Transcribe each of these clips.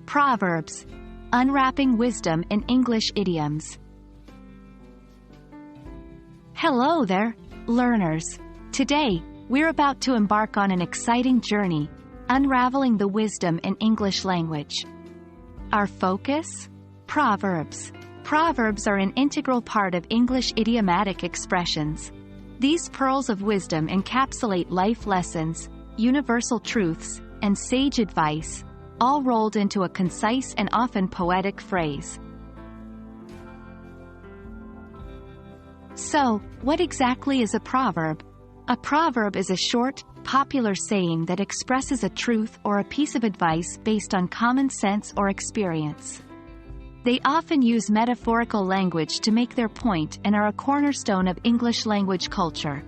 Proverbs. Unwrapping wisdom in English idioms. Hello there, learners. Today, we're about to embark on an exciting journey, unraveling the wisdom in English language. Our focus? Proverbs. Proverbs are an integral part of English idiomatic expressions. These pearls of wisdom encapsulate life lessons, universal truths, and sage advice, all rolled into a concise and often poetic phrase. So, what exactly is a proverb? A proverb is a short, popular saying that expresses a truth or a piece of advice based on common sense or experience. They often use metaphorical language to make their point and are a cornerstone of English language culture.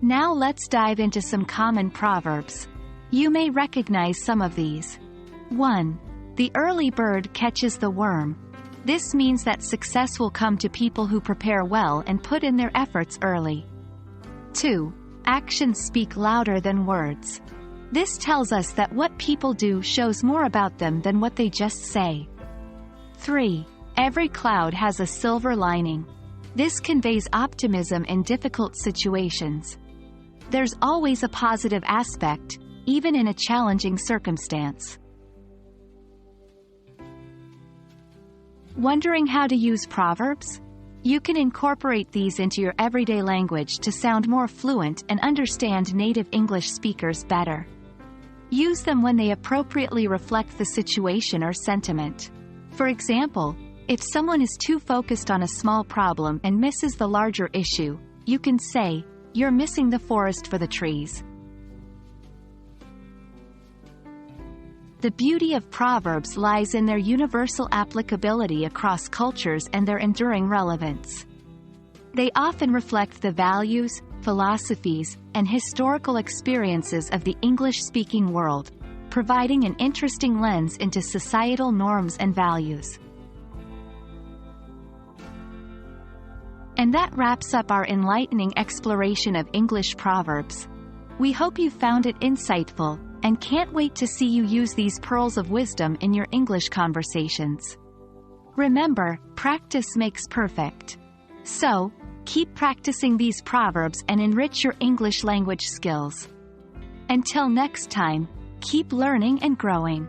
Now let's dive into some common proverbs. You may recognize some of these. 1. The early bird catches the worm. This means that success will come to people who prepare well and put in their efforts early. 2. Actions speak louder than words. This tells us that what people do shows more about them than what they just say. 3. Every cloud has a silver lining. This conveys optimism in difficult situations. There's always a positive aspect, even in a challenging circumstance. Wondering how to use proverbs? You can incorporate these into your everyday language to sound more fluent and understand native English speakers better. Use them when they appropriately reflect the situation or sentiment. For example, if someone is too focused on a small problem and misses the larger issue, you can say, "You're missing the forest for the trees." The beauty of proverbs lies in their universal applicability across cultures and their enduring relevance. They often reflect the values, philosophies, and historical experiences of the English-speaking world, providing an interesting lens into societal norms and values. And that wraps up our enlightening exploration of English proverbs. We hope you found it insightful, and can't wait to see you use these pearls of wisdom in your English conversations. Remember, practice makes perfect. So, keep practicing these proverbs and enrich your English language skills. Until next time, keep learning and growing.